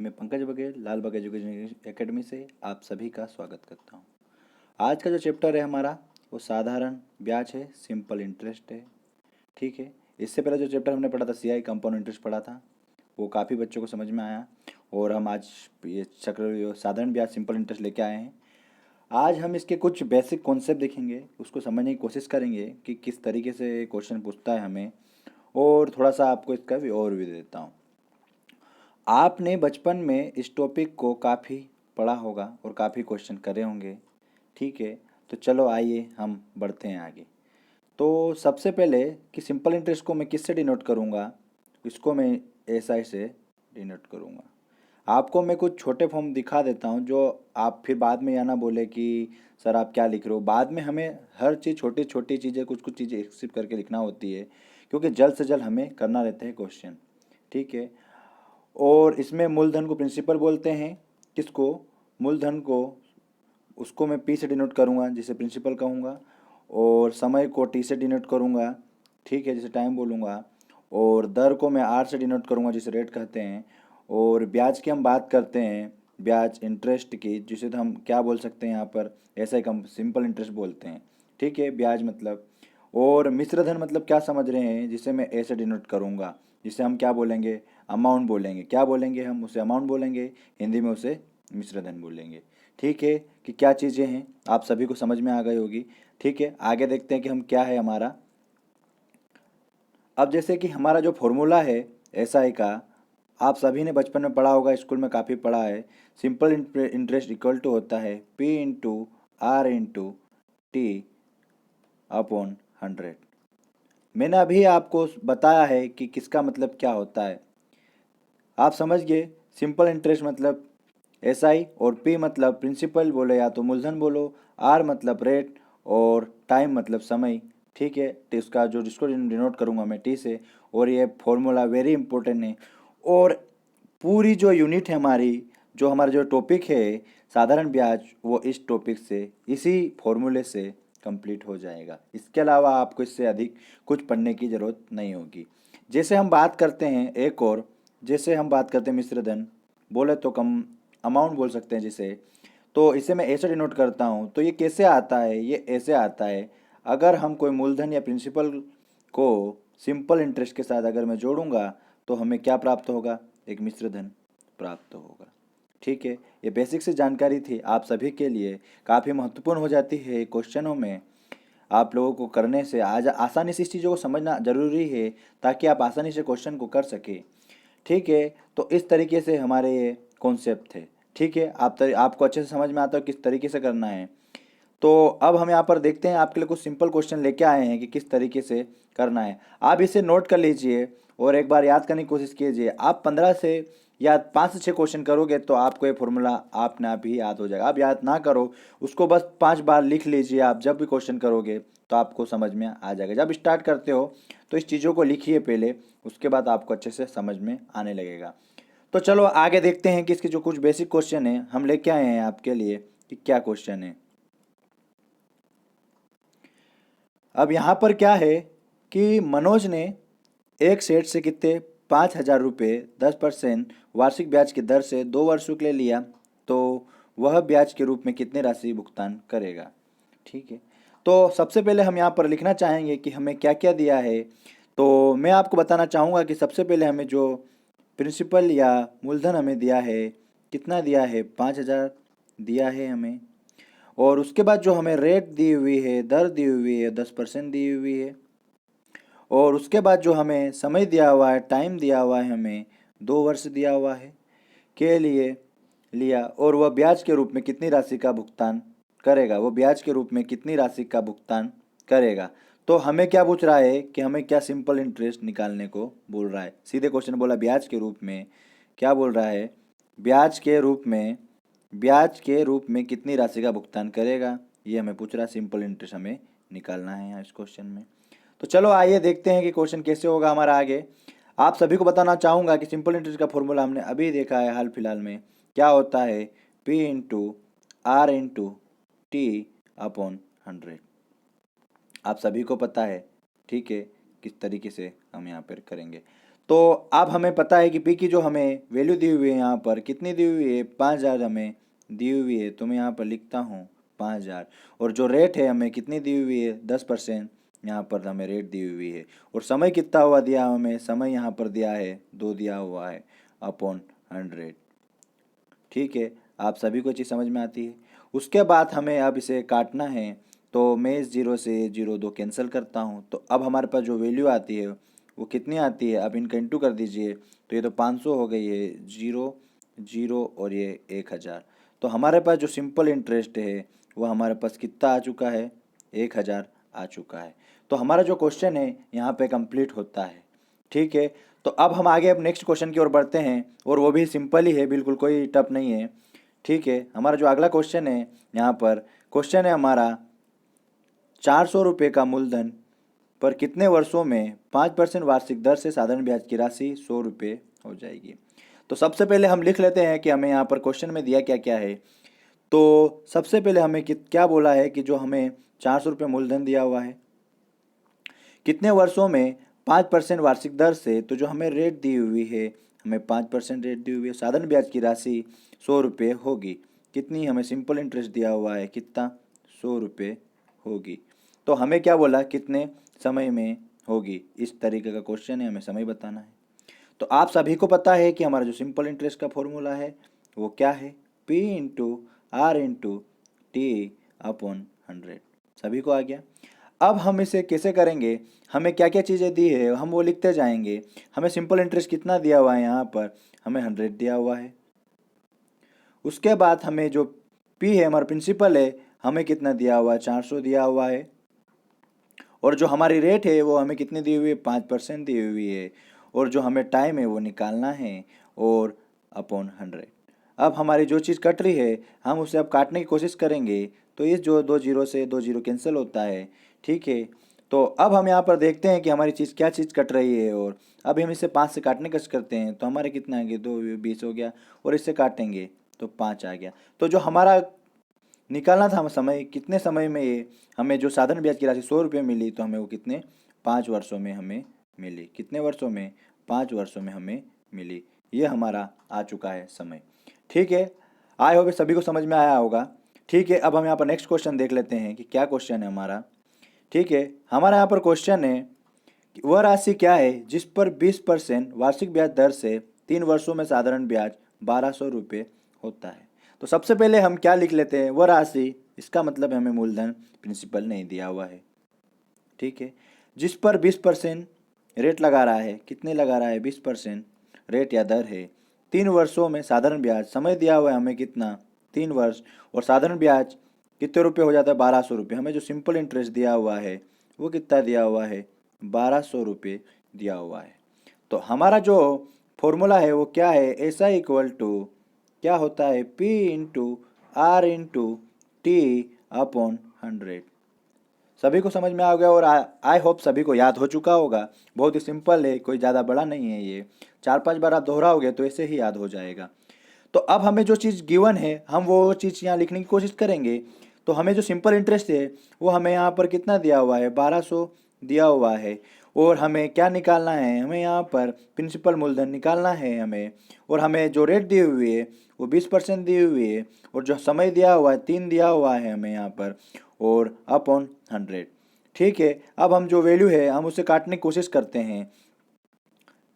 मैं पंकज बघेल लाल बाग education academy से आप सभी का स्वागत करता हूँ। आज का जो चैप्टर है हमारा वो साधारण ब्याज है, सिंपल इंटरेस्ट है। ठीक है। इससे पहले जो चैप्टर हमने पढ़ा था सीआई कंपाउंड इंटरेस्ट पढ़ा था, वो काफ़ी बच्चों को समझ में आया और हम आज ये चक्र साधारण ब्याज सिंपल इंटरेस्ट लेके आए हैं। आज हम इसके कुछ बेसिक कॉन्सेप्ट देखेंगे, उसको समझने की कोशिश करेंगे कि किस तरीके से क्वेश्चन पूछता है हमें, और थोड़ा सा आपको इसका भी ओवरव्यू दे देता हूँ। आपने बचपन में इस टॉपिक को काफ़ी पढ़ा होगा और काफ़ी क्वेश्चन करे होंगे। ठीक है। तो चलो आइए हम बढ़ते हैं आगे। तो सबसे पहले कि सिंपल इंटरेस्ट को मैं किससे डिनोट करूँगा, इसको मैं एसआई से डिनोट करूँगा। आपको मैं कुछ छोटे फॉर्म दिखा देता हूँ जो आप फिर बाद में या ना बोले कि सर आप क्या लिख रहे हो। बाद में हमें हर चीज़ छोटी छोटी चीज़ें कुछ कुछ चीज़ें एक्सिप करके लिखना होती है, क्योंकि जल्द से जल्द हमें करना रहता है क्वेश्चन। ठीक है। और इसमें मूलधन को प्रिंसिपल बोलते हैं। किसको? मूलधन को, उसको मैं पी से डिनोट करूँगा जिसे प्रिंसिपल कहूँगा, और समय को टी से डिनोट करूँगा। ठीक है, जिसे टाइम बोलूँगा। और दर को मैं आर से डिनोट करूँगा जिसे रेट कहते हैं। और ब्याज की हम बात करते हैं, ब्याज इंटरेस्ट की, जिसे तो हम क्या बोल सकते हैं यहाँ पर, ऐसा ही हम सिंपल इंटरेस्ट बोलते हैं। ठीक है, ब्याज मतलब। और मिश्रधन मतलब क्या समझ रहे हैं, जिसे मैं ए से डिनोट करूँगा, जिसे हम क्या बोलेंगे, अमाउंट बोलेंगे। क्या बोलेंगे हम उसे? अमाउंट बोलेंगे, हिंदी में उसे मिश्रधन बोलेंगे। ठीक है कि क्या चीज़ें हैं, आप सभी को समझ में आ गई होगी। ठीक है, आगे देखते हैं कि हम क्या है हमारा। अब जैसे कि हमारा जो फॉर्मूला है एसआई का, आप सभी ने बचपन में पढ़ा होगा, स्कूल में काफ़ी पढ़ा है। सिंपल इंटरेस्ट इक्वल टू होता है p into r into t upon 100। मैंने अभी आपको बताया है कि किसका मतलब क्या होता है, आप समझ गए। सिंपल इंटरेस्ट मतलब एसआई, और पी मतलब प्रिंसिपल बोलो या तो मूलधन बोलो, आर मतलब रेट, और टाइम मतलब समय। ठीक है, तो इसका जो जिसको डिनोट करूँगा मैं टी से। और ये फॉर्मूला वेरी इंपॉर्टेंट है। और पूरी जो यूनिट है हमारी, जो हमारा जो टॉपिक है साधारण ब्याज, वो इस टॉपिक से, इसी फॉर्मूले से कंप्लीट हो जाएगा। इसके अलावा आपको इससे अधिक कुछ पढ़ने की ज़रूरत नहीं होगी। जैसे हम बात करते हैं एक और, जैसे हम बात करते हैं मिश्रधन, बोले तो कम अमाउंट बोल सकते हैं जिसे। तो इसे मैं ऐसे डिनोट करता हूँ। तो ये कैसे आता है? ये ऐसे आता है, अगर हम कोई मूलधन या प्रिंसिपल को सिंपल इंटरेस्ट के साथ अगर मैं जोड़ूंगा तो हमें क्या प्राप्त होगा? एक मिश्रधन प्राप्त होगा। ठीक है, ये बेसिक से जानकारी थी आप सभी के लिए, काफ़ी महत्वपूर्ण हो जाती है क्वेश्चनों में। आप लोगों को करने से आज आसानी से इस चीज़ों को समझना जरूरी है, ताकि आप आसानी से क्वेश्चन को कर सके। ठीक है, तो इस तरीके से हमारे ये कॉन्सेप्ट थे। ठीक है, आपको अच्छे से समझ में आता है किस तरीके से करना है। तो अब हम यहाँ पर देखते हैं, आपके लिए कुछ सिंपल क्वेश्चन लेके आए हैं कि किस तरीके से करना है। आप इसे नोट कर लीजिए और एक बार याद करने की कोशिश कीजिए। आप 15 से या 5 से 6 क्वेश्चन करोगे तो आपको ये फॉर्मूला अपने आप ही याद हो जाएगा। आप याद ना करो, उसको बस 5 बार लिख लीजिए। आप जब भी क्वेश्चन करोगे तो आपको समझ में आ जाएगा। जब स्टार्ट करते हो तो इस चीज़ों को लिखिए पहले, उसके बाद आपको अच्छे से समझ में आने लगेगा। तो चलो आगे देखते हैं कि इसके जो कुछ बेसिक क्वेश्चन हैं हम लेके आए हैं आपके लिए, कि क्या क्वेश्चन है। अब यहाँ पर क्या है कि मनोज ने एक सेट से कितने 5,000 रुपये 10% वार्षिक ब्याज की दर से 2 वर्षों के लिए लिया, तो वह ब्याज के रूप में कितने राशि भुगतान करेगा। ठीक है, तो सबसे पहले हम यहाँ पर लिखना चाहेंगे कि हमें क्या क्या दिया है। तो मैं आपको बताना चाहूँगा कि सबसे पहले हमें जो प्रिंसिपल या मूलधन हमें दिया है, कितना दिया है? 5,000 दिया है हमें। और उसके बाद जो हमें रेट दी हुई है, दर दी हुई है, 10% दी हुई है। और उसके बाद जो हमें समय दिया हुआ है, टाइम दिया हुआ है, हमें 2 वर्ष दिया हुआ है के लिए लिया। और वह ब्याज के रूप में कितनी राशि का भुगतान करेगा, वो ब्याज के रूप में कितनी राशि का भुगतान करेगा। तो हमें क्या पूछ रहा है कि हमें क्या सिंपल इंटरेस्ट निकालने को बोल रहा है। सीधे क्वेश्चन बोला ब्याज के रूप में, क्या बोल रहा है? ब्याज के रूप में, ब्याज के रूप में कितनी राशि का भुगतान करेगा, ये हमें पूछ रहा है। सिंपल इंटरेस्ट हमें निकालना है यहाँ इस क्वेश्चन में। तो चलो आइए देखते हैं कि क्वेश्चन कैसे होगा हमारा आगे। आप सभी को बताना चाहूँगा कि सिंपल इंटरेस्ट का फॉर्मूला हमने अभी देखा है हाल फिलहाल में, क्या होता है? P into r into t upon 100। आप सभी को पता है। ठीक है, किस तरीके से हम यहाँ पर करेंगे। तो अब हमें पता है कि पी की जो हमें वैल्यू दी हुई है यहाँ पर कितनी दी हुई है, 5000 हमें दी हुई है। तो मैं यहाँ पर लिखता हूँ 5000। और जो रेट है हमें कितनी दी हुई है, 10% यहाँ पर हमें रेट दी हुई है। और समय कितना हुआ दिया हमें, समय यहाँ पर दिया है 2 दिया हुआ है अपॉन 100। ठीक है, आप सभी को चीज़ समझ में आती है। उसके बाद हमें अब इसे काटना है, तो मैं इस 0 से 0 2 कैंसिल करता हूँ। तो अब हमारे पास जो वैल्यू आती है वो कितनी आती है, अब इनका इंटू कर दीजिए। तो ये तो 500 हो गई है, 0 0 और ये 1000। तो हमारे पास जो सिंपल इंटरेस्ट है वो हमारे पास कितना आ चुका है, 1000 आ चुका है। तो हमारा जो क्वेश्चन है यहाँ पे कंप्लीट होता है। ठीक है, तो अब हम आगे अब नेक्स्ट क्वेश्चन की ओर बढ़ते हैं, और वो भी सिंपल ही है, बिल्कुल कोई टफ नहीं है। ठीक है, हमारा जो अगला क्वेश्चन है यहाँ पर, क्वेश्चन है हमारा 400 रुपये का मूलधन पर कितने वर्षों में 5% वार्षिक दर से साधारण ब्याज की राशि 100 रुपये हो जाएगी। तो सबसे पहले हम लिख लेते हैं कि हमें यहाँ पर क्वेश्चन में दिया क्या क्या है। तो सबसे पहले हमें क्या बोला है कि जो हमें 400 रुपये मूलधन दिया हुआ है, कितने वर्षों में 5% वार्षिक दर से, तो जो हमें रेट दी हुई है, हमें 5% रेट दी हुई है, साधारण ब्याज की राशि 100 रुपये होगी। कितनी, हमें सिंपल इंटरेस्ट दिया हुआ है कितना, 100 रुपये होगी। तो हमें क्या बोला, कितने समय में होगी, इस तरीके का क्वेश्चन है, हमें समय बताना है। तो आप सभी को पता है कि हमारा जो सिंपल इंटरेस्ट का फॉर्मूला है वो क्या है, P into r into t upon 100। सभी को आ गया। अब हम इसे कैसे करेंगे, हमें क्या क्या चीज़ें दी है हम वो लिखते जाएंगे। हमें सिंपल इंटरेस्ट कितना दिया हुआ है, यहाँ पर हमें 100 दिया हुआ है। उसके बाद हमें जो पी है, हमारा प्रिंसिपल है, हमें कितना दिया हुआ है, 400 दिया हुआ है। और जो हमारी रेट है वो हमें कितनी दी हुई है, 5% दी हुई है। और जो हमें टाइम है वो निकालना है, और अपॉन 100। अब हमारी जो चीज़ कट रही है हम उसे अब काटने की कोशिश करेंगे। तो इस जो 2 जीरो से 2 जीरो कैंसिल होता है। ठीक है, तो अब हम यहाँ पर देखते हैं कि हमारी चीज़ क्या चीज़ कट रही है। और अभी हम इसे 5 से काटने की कोशिश करते हैं, तो हमारे कितना आएंगे, 2 20 हो गया। और इससे काटेंगे तो 5 आ गया। तो जो हमारा निकालना था हम समय, कितने समय में ये हमें जो साधारण ब्याज की राशि 100 रुपये मिली, तो हमें वो कितने, 5 वर्षों में हमें मिली। कितने वर्षों में, 5 वर्षों में हमें मिली। ये हमारा आ चुका है समय। ठीक है, आई होप सभी को समझ में आया होगा। ठीक है, अब हम यहाँ पर नेक्स्ट क्वेश्चन देख लेते हैं कि क्या क्वेश्चन है हमारा। ठीक है, हमारा यहाँ पर क्वेश्चन है कि वह राशि क्या है जिस पर 20% वार्षिक ब्याज दर से 3 वर्षों में साधारण ब्याज 1200 रुपये होता है। तो सबसे पहले हम क्या लिख लेते हैं, वह राशि, इसका मतलब हमें मूलधन प्रिंसिपल नहीं दिया हुआ है। ठीक है, जिस पर 20% रेट लगा रहा है, कितने लगा रहा है, 20% रेट या दर है, 3 वर्षों में साधारण ब्याज, समय दिया हुआ है हमें कितना, 3 वर्ष, और साधारण ब्याज कितने रुपये हो जाता है, 1200 रुपये। हमें जो सिंपल इंटरेस्ट दिया हुआ है वो कितना दिया हुआ है, 1200 रुपये दिया हुआ है। तो हमारा जो फॉर्मूला है वो क्या है, ऐसा इक्वल टू क्या होता है, P into r into t upon 100। सभी को समझ में आ गया, और आई होप सभी को याद हो चुका होगा। बहुत ही सिंपल है, कोई ज़्यादा बड़ा नहीं है ये। 4-5 बार आप दोहराओगे तो ऐसे ही याद हो जाएगा। तो अब हमें जो चीज़ गिवन है हम वो चीज़ यहाँ लिखने की कोशिश करेंगे। तो हमें जो सिंपल इंटरेस्ट है वो हमें यहाँ पर कितना दिया हुआ है, 1200 दिया हुआ है। और हमें क्या निकालना है, हमें यहाँ पर प्रिंसिपल मूलधन निकालना है हमें। और हमें जो रेट दी हुई है वो 20% दी हुई है। और जो समय दिया हुआ है 3 दिया हुआ है हमें यहाँ पर, और अपॉन 100। ठीक है, अब हम जो वैल्यू है हम उसे काटने की कोशिश करते हैं।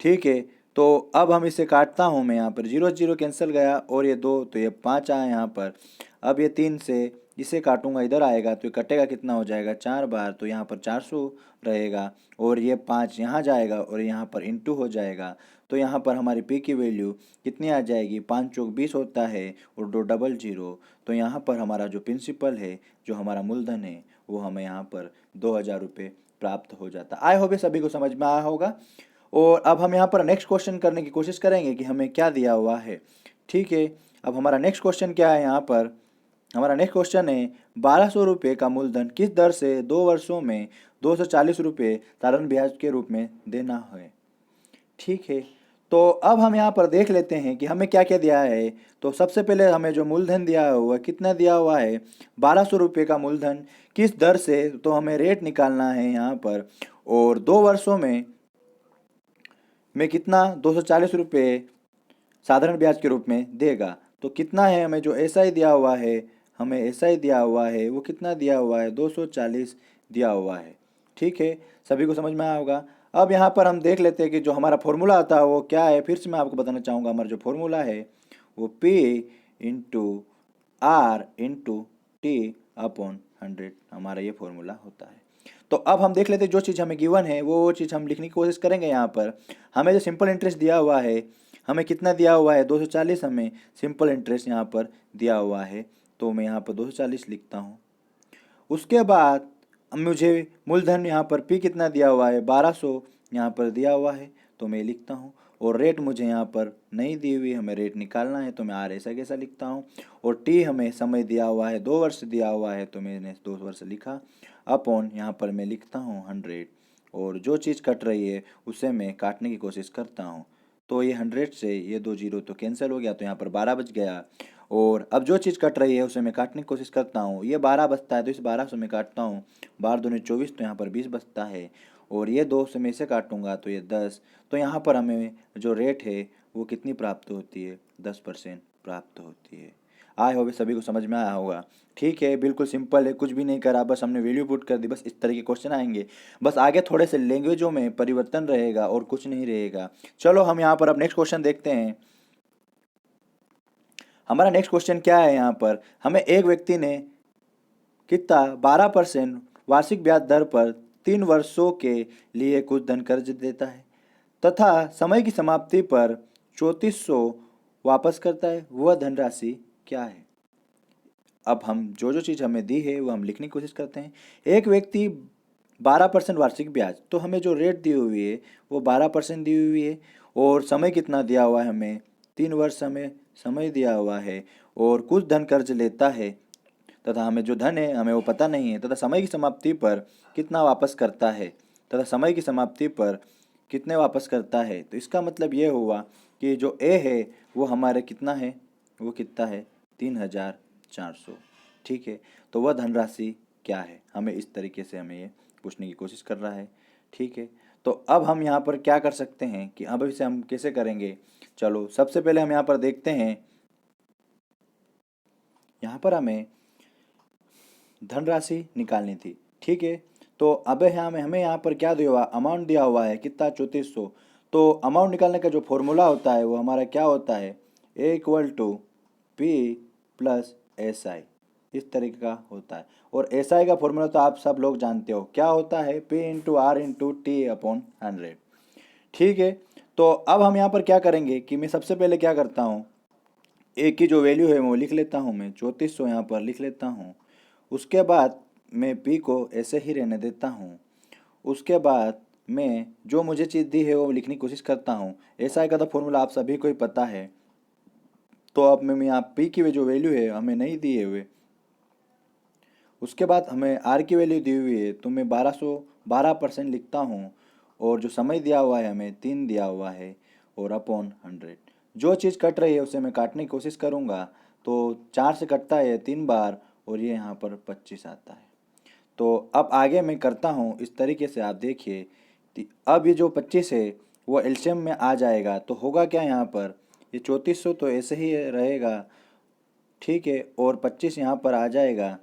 ठीक है, तो अब हम इसे काटता हूँ मैं, यहाँ पर 0 0 कैंसिल गया, और ये 2 तो ये 5 आया यहाँ पर। अब ये 3 से इसे काटूंगा, इधर आएगा तो ये कटेगा, कितना हो जाएगा, 4 बार, तो यहाँ पर 400 रहेगा। और ये 5 यहाँ जाएगा और यहाँ पर इंटू हो जाएगा। तो यहाँ पर हमारी पी की वैल्यू कितनी आ जाएगी, 5 चौक 20 होता है, और 2 डबल 0। तो यहाँ पर हमारा जो प्रिंसिपल है, जो हमारा मूलधन है, वो हमें यहाँ पर 2000 रुपये प्राप्त हो जाता। आई होप ये सभी को समझ में आया होगा। और अब हम यहाँ पर नेक्स्ट क्वेश्चन करने की कोशिश करेंगे कि हमें क्या दिया हुआ है। ठीक है, अब हमारा नेक्स्ट क्वेश्चन क्या है, यहाँ पर हमारा नेक्स्ट क्वेश्चन है 1200 रुपये का मूलधन किस दर से 2 वर्षों में 240 रुपये साधारण ब्याज के रूप में देना है। ठीक है, तो अब हम यहाँ पर देख लेते हैं कि हमें क्या क्या दिया है। तो सबसे पहले हमें जो मूलधन दिया हुआ है, कितना दिया हुआ है, 1200 रुपये का मूलधन किस दर से, तो हमें रेट निकालना है यहाँ पर। और 2 वर्षों में में कितना 240 रुपये साधारण ब्याज के रूप में देगा। तो कितना है हमें जो एसआई दिया हुआ है, हमें एसआई दिया हुआ है वो कितना दिया हुआ है 240 दिया हुआ है। ठीक है, सभी को समझ में आया होगा। अब यहाँ पर हम देख लेते हैं कि जो हमारा फॉर्मूला आता है वो क्या है। फिर से मैं आपको बताना चाहूँगा, हमारा जो फॉर्मूला है वो P into r into t upon 100 हमारा ये फॉर्मूला होता है। तो अब हम देख लेते हैं जो चीज़ हमें गिवन है वो चीज़ हम लिखने की कोशिश करेंगे। यहाँ पर हमें जो सिंपल इंटरेस्ट दिया हुआ है, हमें कितना दिया हुआ है 240, हमें सिंपल इंटरेस्ट यहाँ पर दिया हुआ है। तो मैं यहाँ पर 240 लिखता हूँ। उसके बाद मुझे मूलधन यहाँ पर पी कितना दिया हुआ है 1200 यहाँ पर दिया हुआ है, तो मैं लिखता हूँ। और रेट मुझे यहाँ पर नहीं दी हुई, हमें रेट निकालना है तो मैं आर ऐसा कैसा लिखता हूँ। और टी हमें समय दिया हुआ है 2 वर्ष दिया हुआ है, तो मैंने 2 वर्ष लिखा। अपॉन यहाँ पर मैं लिखता हूँ 100। और जो चीज़ कट रही है उसे मैं काटने की कोशिश करता हूँ। तो ये 100 से ये 2 जीरो तो कैंसिल हो गया, तो यहाँ पर 12 बच गया। और अब जो चीज़ कट रही है उसे मैं काटने की कोशिश करता हूँ। ये 12 बचता है तो इस 12 से मैं काटता हूँ, 12 दूनी 24, तो यहाँ पर 20 बचता है। और ये 2 से मैं इसे काटूंगा तो ये 10। तो यहाँ पर हमें जो रेट है वो कितनी प्राप्त होती है 10% प्राप्त होती है। आए होवे सभी को समझ में आया होगा। ठीक है, बिल्कुल सिंपल है, कुछ भी नहीं करा, बस हमने वैल्यू पुट कर दी। बस इस तरह के क्वेश्चन आएंगे, बस आगे थोड़े से लैंग्वेजों में परिवर्तन रहेगा और कुछ नहीं रहेगा। चलो हम यहाँ पर अब नेक्स्ट क्वेश्चन देखते हैं। हमारा नेक्स्ट क्वेश्चन क्या है, यहाँ पर हमें एक व्यक्ति ने कितना 12% वार्षिक ब्याज दर पर 3 वर्षों के लिए कुछ धन कर्ज देता है तथा समय की समाप्ति पर 3400 वापस करता है। वह धनराशि क्या है। अब हम जो जो चीज़ हमें दी है वो हम लिखने की कोशिश करते हैं। एक व्यक्ति 12% वार्षिक ब्याज, तो हमें जो रेट दी हुई है वो 12% दी हुई है। और समय कितना दिया हुआ है, हमें 3 वर्ष हमें समय दिया हुआ है। और कुछ धन कर्ज लेता है तथा हमें जो धन है हमें वो पता नहीं है, तथा समय की समाप्ति पर कितना वापस करता है, तथा समय की समाप्ति पर कितने वापस करता है। तो इसका मतलब ये हुआ कि जो ए है वो हमारे कितना है, वो कितना है 3400। ठीक है, तो वह धनराशि क्या है, हमें इस तरीके से हमें ये पूछने की कोशिश कर रहा है। ठीक है, तो अब हम यहाँ पर क्या कर सकते हैं कि अब इसे हम कैसे करेंगे। चलो सबसे पहले हम यहाँ पर देखते हैं, यहाँ पर हमें धनराशि निकालनी थी। ठीक है, तो अब हमें यहाँ पर क्या दिया हुआ, अमाउंट दिया हुआ है कितना 3400। तो अमाउंट निकालने का जो फॉर्मूला होता है वो हमारा क्या होता है, A equal to P plus S I, इस तरीके का होता है। और एस आई का फॉर्मूला तो आप सब लोग जानते हो क्या होता है, p into r into t upon 100। ठीक है, तो अब हम यहाँ पर क्या करेंगे कि मैं सबसे पहले क्या करता हूँ, ए की जो वैल्यू है वो लिख लेता हूँ, मैं 3400 यहाँ पर लिख लेता हूँ। उसके बाद मैं पी को ऐसे ही रहने देता हूँ। उसके बाद मैं जो मुझे चीज़ दी है वो लिखने की कोशिश करता हूँ। एसआई का तो फॉर्मूला आप सभी को ही पता है। तो अब मैं यहाँ पी की जो वैल्यू है हमें नहीं दी है हुए। उसके बाद हमें आर की वैल्यू दी हुई है, तो मैं 12% लिखता हूँ। और जो समय दिया हुआ है हमें 3 दिया हुआ है, और अपॉन 100। जो चीज़ कट रही है उसे मैं काटने की कोशिश करूँगा। तो 4 से कटता है 3 बार, और ये यहाँ पर 25 आता है। तो अब आगे मैं करता हूँ इस तरीके से, आप देखिए। अब ये जो 25 है वो एलसीएम में आ जाएगा, तो होगा क्या यहाँ पर, ये 3400 तो ऐसे ही रहेगा। ठीक है, और 25 यहाँ पर आ जाएगा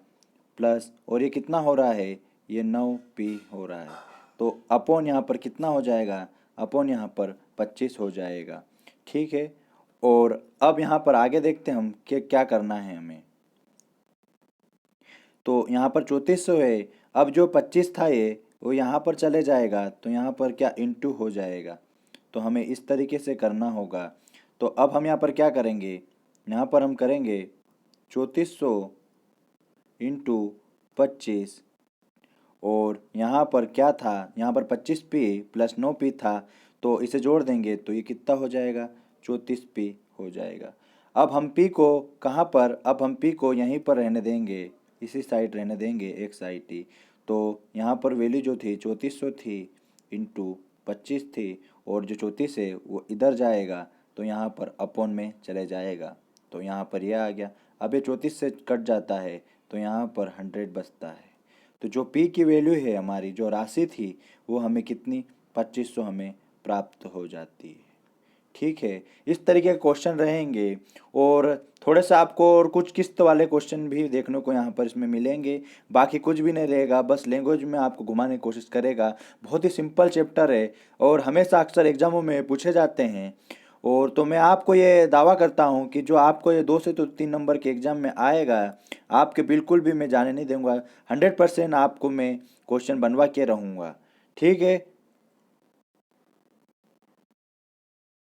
प्लस, और ये कितना हो रहा है, ये 9p हो रहा है। तो अपॉन यहाँ पर कितना हो जाएगा, अपॉन यहाँ पर 25 हो जाएगा। ठीक है, और अब यहाँ पर आगे देखते हैं हम कि क्या करना है हमें। तो यहाँ पर 3400 है, अब जो 25 था ये वो यहाँ पर चले जाएगा, तो यहाँ पर क्या इंटू हो जाएगा। तो हमें इस तरीके से करना होगा। तो अब हम यहाँ पर क्या करेंगे, यहाँ पर हम करेंगे 3400 इंटू 25। और यहाँ पर क्या था, यहाँ पर 25p प्लस 9p था, तो इसे जोड़ देंगे तो ये कितना हो जाएगा 34p हो जाएगा। अब हम p को कहाँ पर, अब हम p को यहीं पर रहने देंगे, इसी साइड रहने देंगे एक साइड ही। तो यहाँ पर वैल्यू जो थी 3400 थी इंटू 25 थी, और जो 34 है वो इधर जाएगा, तो यहाँ पर अपॉन में चले जाएगा। तो यहाँ पर यह आ गया। अब ये 34 से कट जाता है तो यहाँ पर 100 बचता है। तो जो पी की वैल्यू है हमारी जो राशि थी वो हमें कितनी 2500 हमें प्राप्त हो जाती है। ठीक है, इस तरीके के क्वेश्चन रहेंगे और थोड़े सा आपको और कुछ किस्त वाले क्वेश्चन भी देखने को यहाँ पर इसमें मिलेंगे। बाकी कुछ भी नहीं रहेगा, बस लैंग्वेज में आपको घुमाने की कोशिश करेगा। बहुत ही सिंपल चैप्टर है और हमेशा अक्सर एग्जामों में पूछे जाते हैं। और तो मैं आपको ये दावा करता हूँ कि जो आपको ये 2 से 3 नंबर के एग्जाम में आएगा, आपके बिल्कुल भी मैं जाने नहीं दूंगा। 100% आपको मैं क्वेश्चन बनवा के रहूँगा। ठीक है,